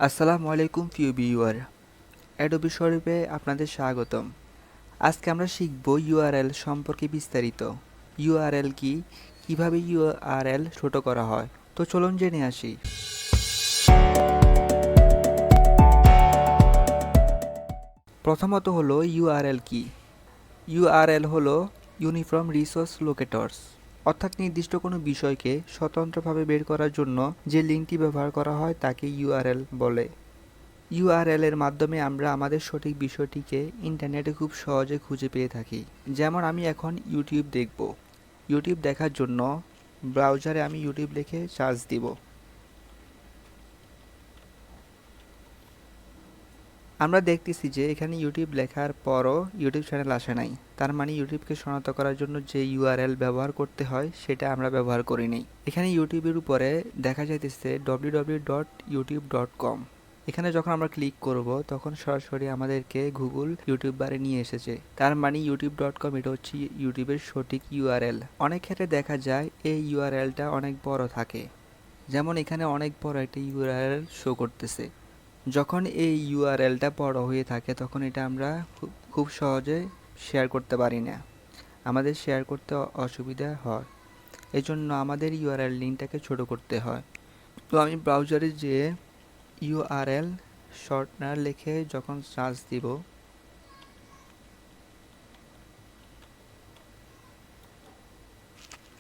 আসসালামু আলাইকুম প্রিয় ভিউয়ার, অ্যাডোবি শরীফে আপনাদের স্বাগতম। আজকে আমরা শিখব ইউআরএল সম্পর্কে বিস্তারিত। ইউআরএল কি, কিভাবে ইউআরএল ছোট করা হয়। তো চলুন জেনে আসি। প্রথমত হলো ইউআরএল কি। ইউআরএল হলো ইউনিফর্ম রিসোর্স লোকেটরস, অর্থাৎ নির্দিষ্ট কোনো বিষয়কে স্বতন্ত্রভাবে বের করার জন্য যে লিঙ্কটি ব্যবহার করা হয় তাকে ইউআরএল বলে। ইউআরএল এর মাধ্যমে আমরা আমাদের সঠিক বিষয়টিকে ইন্টারনেটে খুব সহজে খুঁজে পেয়ে থাকি। যেমন আমি এখন ইউটিউব দেখব। ইউটিউব দেখার জন্য ব্রাউজারে আমি ইউটিউব লিখে সার্চ দিব। আমরা দেখতেছি যে এখানে ইউটিউব লেখার পরও ইউটিউব চ্যানেল আসে নাই। তার মানে ইউটিউবকে শনাক্ত করার জন্য যে ইউআরএল ব্যবহার করতে হয় সেটা আমরা ব্যবহার করিনি। এখানে ইউটিউবের উপরে দেখা যাইতেছে www.youtube.com। এখানে যখন আমরা ক্লিক করব তখন সরাসরি আমাদেরকে গুগল ইউটিউব বারে নিয়ে এসেছে। তার মানে youtube.com এটা হচ্ছে ইউটিউবের সঠিক ইউআরএল। অনেক ক্ষেত্রে দেখা যায় এই ইউআরএলটা অনেক বড় থাকে, যেমন এখানে অনেক বড় একটা ইউআরএল শো করতেছে। যখন এই ইউআরএলটা বড় হয়ে থাকে তখন এটা আমরা খুব সহজে শেয়ার করতে পারি না, আমাদের শেয়ার করতে অসুবিধা হয়। এজন্য আমাদের ইউআরএল লিঙ্কটাকে ছোট করতে হয়। তো আমি ব্রাউজারে যেয়ে URL Shortener লিখে যখন সার্চ দিব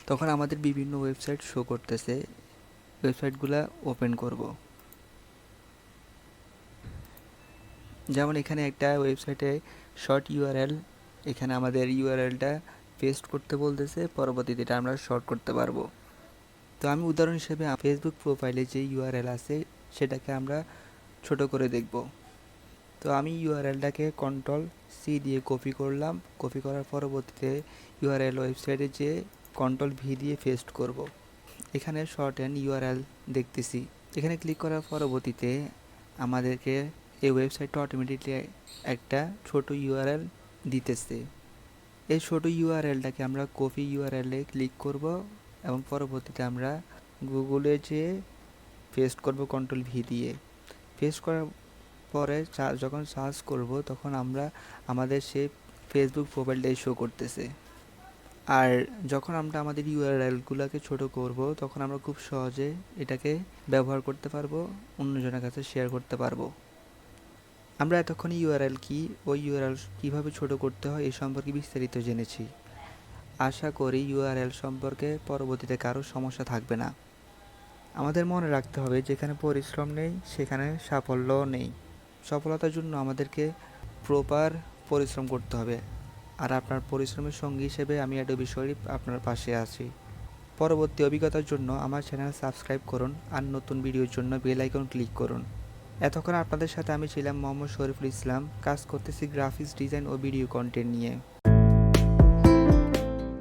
তখন আমাদের বিভিন্ন ওয়েবসাইট শো করতেছে। ওয়েবসাইটগুলো ওপেন করব। যেমন এখানে একটা ওয়েবসাইটে শর্ট ইউআরএল, এখানে আমাদের ইউআরএলটা পেস্ট করতে বলতেছে, পরবর্তীতে এটা আমরা শর্ট করতে পারবো। তো আমি উদাহরণ হিসেবে ফেসবুক প্রোফাইলে যে ইউআরএল আছে সেটাকে আমরা ছোট করে দেখব। তো আমি ইউআরএলটাকে Ctrl+C দিয়ে কপি করলাম। কপি করার পরবর্তীতে ইউআরএল ওয়েবসাইটে যে Ctrl+V দিয়ে পেস্ট করব। এখানে শর্টেন ইউআরএল দেখতেছি। এখানে ক্লিক করার পরবর্তীতে আমাদেরকে এই ওয়েবসাইটটা অটোমেটিকলি একটা ছোট ইউআরএল দিতেছে। এই ছোট ইউআরএলটাকে আমরা কপি ইউআরএলে ক্লিক করব এবং পরবর্তীতে আমরা গুগলে যেয়ে পেস্ট করব Ctrl+V দিয়ে। পেস্ট করার পরে যখন সার্চ করব তখন আমরা আমাদের সেই ফেসবুক প্রোফাইলটাই শো করতেছে। আর যখন আমরা আমাদের ইউআরএলগুলোকে ছোট করব তখন আমরা খুব সহজে এটাকে ব্যবহার করতে পারবো, অন্যজনের কাছে শেয়ার করতে পারবো। আমরা এতক্ষণ ইউআরএল কি ও ইউআরএল কিভাবে ছোট করতে হয় এ সম্পর্কে বিস্তারিত জেনেছি। আশা করি ইউআরএল সম্পর্কে পরবর্তীতে কারো সমস্যা থাকবে না। আমাদের মনে রাখতে হবে যেখানে পরিশ্রম নেই সেখানে সাফল্যও নেই। সফলতার জন্য আমাদেরকে প্রপার পরিশ্রম করতে হবে। আর আপনার পরিশ্রমের সঙ্গী হিসেবে আমি অ্যাডোবি শরীফ আপনার পাশে আছি। পরবর্তী অভিজ্ঞতার জন্য আমার চ্যানেল সাবস্ক্রাইব করুন আর নতুন ভিডিওর জন্য বেল আইকন ক্লিক করুন। এতক্ষণ আপনাদের সাথে আমি ছিলাম মোহাম্মদ শরীফুল ইসলাম। কাজ করতেছি গ্রাফিক্স ডিজাইন ও ভিডিও কন্টেন্ট নিয়ে।